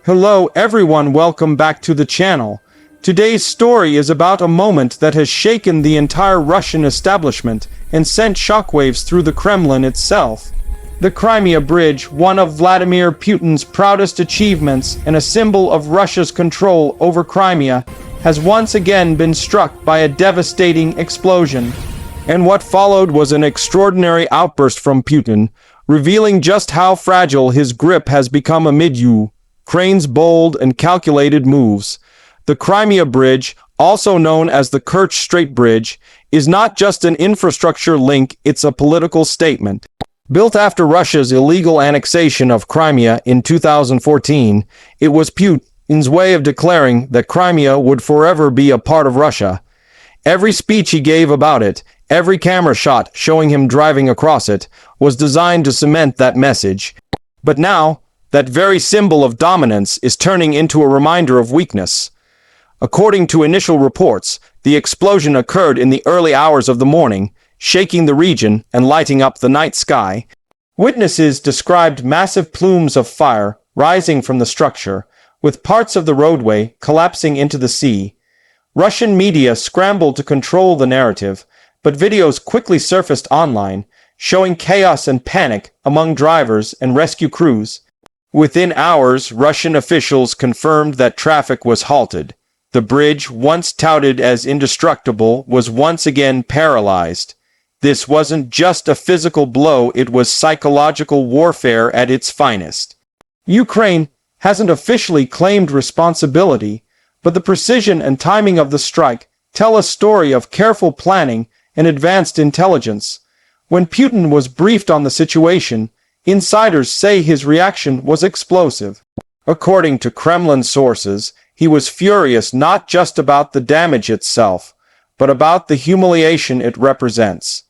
Hello everyone, welcome back to the channel. Today's story is about a moment that has shaken the entire Russian establishment and sent shockwaves through the Kremlin itself. The Crimea Bridge, one of Vladimir Putin's proudest achievements and a symbol of Russia's control over Crimea, has once again been struck by a devastating explosion. And what followed was an extraordinary outburst from Putin, revealing just how fragile his grip has become amid Ukraine's bold and calculated moves. The Crimea Bridge, also known as the Kerch Strait Bridge, is not just an infrastructure link, it's a political statement. Built after Russia's illegal annexation of Crimea in 2014, it was Putin's way of declaring that Crimea would forever be a part of Russia. Every speech he gave about it, every camera shot showing him driving across it, was designed to cement that message. But now, that very symbol of dominance is turning into a reminder of weakness. According to initial reports, the explosion occurred in the early hours of the morning, shaking the region and lighting up the night sky. Witnesses described massive plumes of fire rising from the structure, with parts of the roadway collapsing into the sea. Russian media scrambled to control the narrative, but videos quickly surfaced online, showing chaos and panic among drivers and rescue crews. Within hours, Russian officials confirmed that traffic was halted. The bridge, once touted as indestructible, was once again paralyzed. This wasn't just a physical blow, it was psychological warfare at its finest. Ukraine hasn't officially claimed responsibility, but the precision and timing of the strike tell a story of careful planning and advanced intelligence. When Putin was briefed on the situation, insiders say his reaction was explosive. According to Kremlin sources, he was furious not just about the damage itself, but about the humiliation it represents.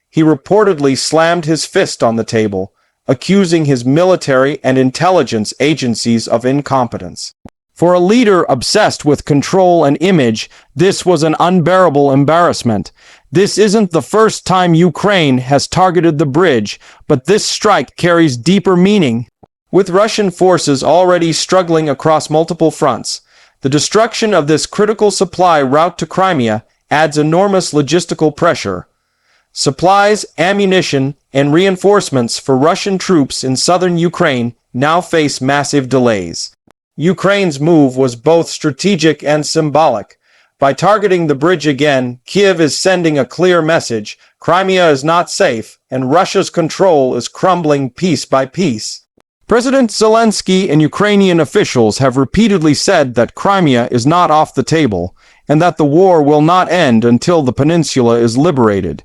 He reportedly slammed his fist on the table, accusing his military and intelligence agencies of incompetence. For a leader obsessed with control and image, this was an unbearable embarrassment. This isn't the first time Ukraine has targeted the bridge, but this strike carries deeper meaning. With Russian forces already struggling across multiple fronts, the destruction of this critical supply route to Crimea adds enormous logistical pressure. Supplies, ammunition, and reinforcements for Russian troops in southern Ukraine now face massive delays. Ukraine's move was both strategic and symbolic. By targeting the bridge again, Kiev is sending a clear message: Crimea is not safe, and Russia's control is crumbling piece by piece. President Zelensky and Ukrainian officials have repeatedly said that Crimea is not off the table, and that the war will not end until the peninsula is liberated.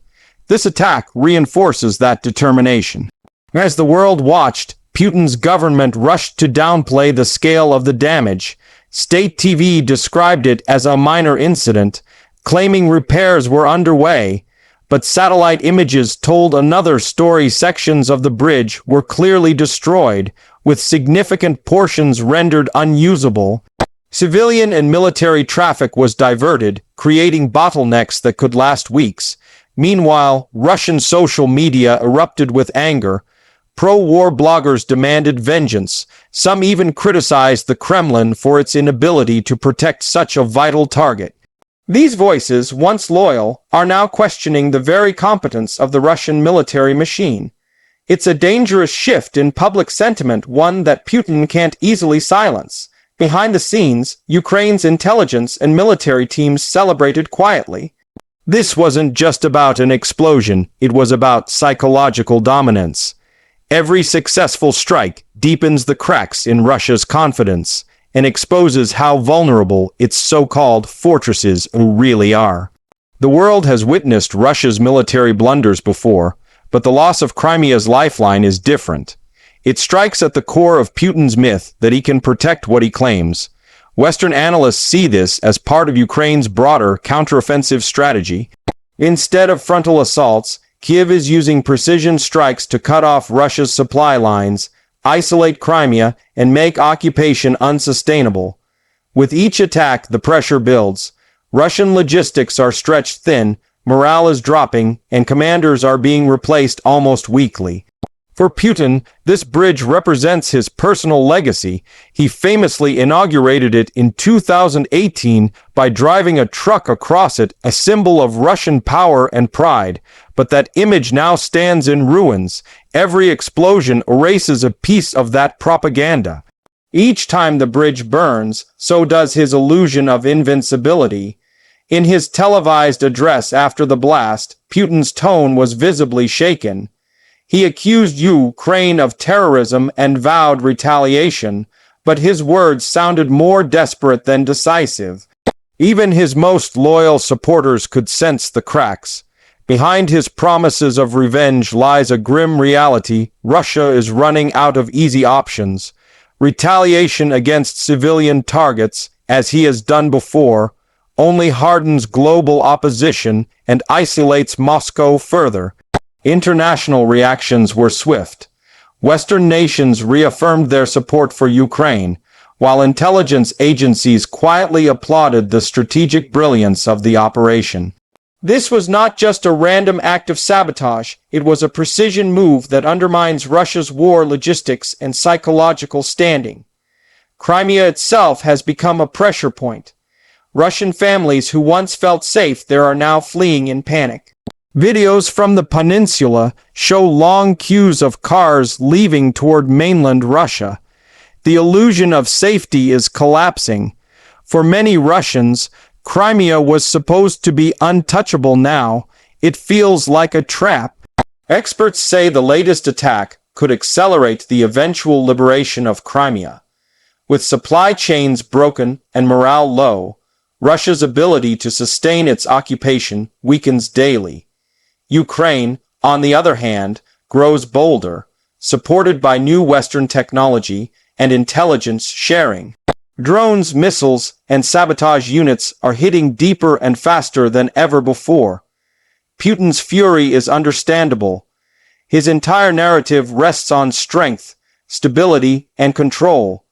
This attack reinforces that determination. As the world watched, Putin's government rushed to downplay the scale of the damage. State TV described it as a minor incident, claiming repairs were underway, but satellite images told another story. Sections of the bridge were clearly destroyed, with significant portions rendered unusable. Civilian and military traffic was diverted, creating bottlenecks that could last weeks. Meanwhile, Russian social media erupted with anger. Pro-war bloggers demanded vengeance. Some even criticized the Kremlin for its inability to protect such a vital target. These voices, once loyal, are now questioning the very competence of the Russian military machine. It's a dangerous shift in public sentiment, one that Putin can't easily silence. Behind the scenes, Ukraine's intelligence and military teams celebrated quietly. This wasn't just about an explosion, it was about psychological dominance. Every successful strike deepens the cracks in Russia's confidence and exposes how vulnerable its so-called fortresses really are. The world has witnessed Russia's military blunders before, but the loss of Crimea's lifeline is different. It strikes at the core of Putin's myth that he can protect what he claims. Western analysts see this as part of Ukraine's broader counteroffensive strategy. Instead of frontal assaults, Kiev is using precision strikes to cut off Russia's supply lines, isolate Crimea, and make occupation unsustainable. With each attack, the pressure builds. Russian logistics are stretched thin, morale is dropping, and commanders are being replaced almost weekly. For Putin, this bridge represents his personal legacy. He famously inaugurated it in 2018 by driving a truck across it, a symbol of Russian power and pride. But that image now stands in ruins. Every explosion erases a piece of that propaganda. Each time the bridge burns, so does his illusion of invincibility. In his televised address after the blast, Putin's tone was visibly shaken. He accused Ukraine of terrorism and vowed retaliation, but his words sounded more desperate than decisive. Even his most loyal supporters could sense the cracks. Behind his promises of revenge lies a grim reality. Russia is running out of easy options. Retaliation against civilian targets, as he has done before, only hardens global opposition and isolates Moscow further. International reactions were swift. Western nations reaffirmed their support for Ukraine, while intelligence agencies quietly applauded the strategic brilliance of the operation. This was not just a random act of sabotage, it was a precision move that undermines Russia's war logistics and psychological standing. Crimea itself has become a pressure point. Russian families who once felt safe there are now fleeing in panic. Videos from the peninsula show long queues of cars leaving toward mainland Russia. The illusion of safety is collapsing. For many Russians, Crimea was supposed to be untouchable now. It feels like a trap. Experts say the latest attack could accelerate the eventual liberation of Crimea. With supply chains broken and morale low, Russia's ability to sustain its occupation weakens daily. Ukraine, on the other hand, grows bolder, supported by new Western technology and intelligence sharing. Drones, missiles, and sabotage units are hitting deeper and faster than ever before. Putin's fury is understandable. His entire narrative rests on strength, stability, and control.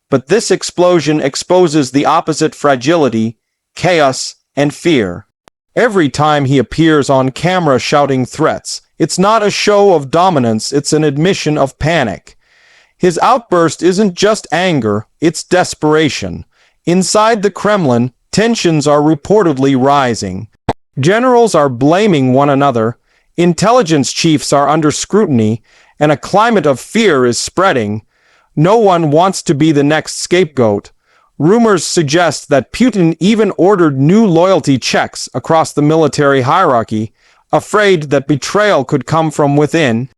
But this explosion exposes the opposite: fragility, chaos, and fear. Every time he appears on camera shouting threats, it's not a show of dominance, it's an admission of panic. His outburst isn't just anger, it's desperation. Inside the Kremlin, tensions are reportedly rising. Generals are blaming one another, intelligence chiefs are under scrutiny, and a climate of fear is spreading. No one wants to be the next scapegoat. Rumors suggest that Putin even ordered new loyalty checks across the military hierarchy, afraid that betrayal could come from within.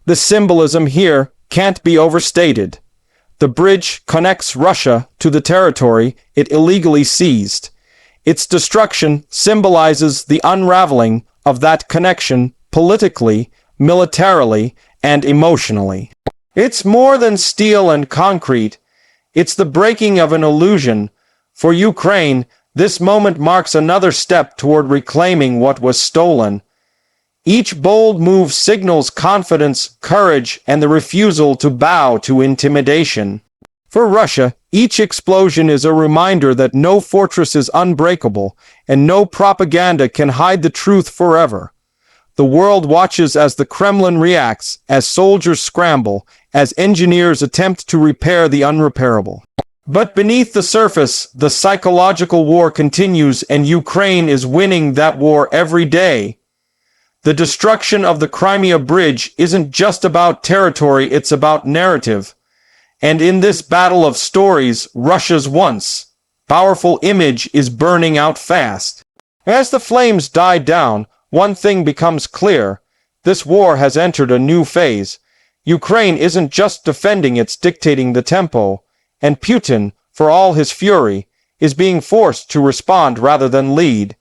The symbolism here can't be overstated. The bridge connects Russia to the territory it illegally seized. Its destruction symbolizes the unraveling of that connection politically, militarily, and emotionally. It's more than steel and concrete. It's the breaking of an illusion. For Ukraine, this moment marks another step toward reclaiming what was stolen. Each bold move signals confidence, courage, and the refusal to bow to intimidation. For Russia, each explosion is a reminder that no fortress is unbreakable, and no propaganda can hide the truth forever. The world watches as the Kremlin reacts, as soldiers scramble, as engineers attempt to repair the unrepairable. But beneath the surface, the psychological war continues, and Ukraine is winning that war every day. The destruction of the Crimea Bridge isn't just about territory, it's about narrative. And in this battle of stories, Russia's once powerful image is burning out fast. As the flames die down, one thing becomes clear. This war has entered a new phase. Ukraine isn't just defending, it's dictating the tempo. And Putin, for all his fury, is being forced to respond rather than lead.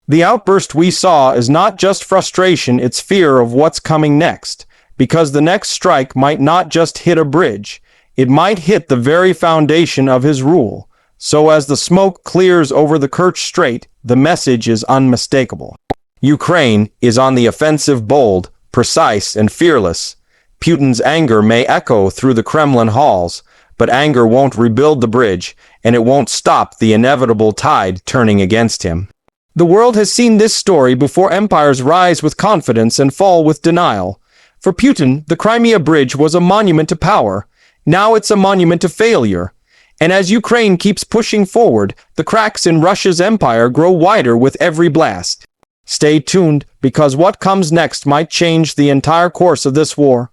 The outburst we saw is not just frustration, it's fear of what's coming next. Because the next strike might not just hit a bridge, it might hit the very foundation of his rule. So as the smoke clears over the Kerch Strait, the message is unmistakable. Ukraine is on the offensive, bold, precise, and fearless. Putin's anger may echo through the Kremlin halls, but anger won't rebuild the bridge, and it won't stop the inevitable tide turning against him. The world has seen this story before. Empires rise with confidence and fall with denial. For Putin, the Crimea Bridge was a monument to power. Now it's a monument to failure. And as Ukraine keeps pushing forward, the cracks in Russia's empire grow wider with every blast. Stay tuned, because what comes next might change the entire course of this war.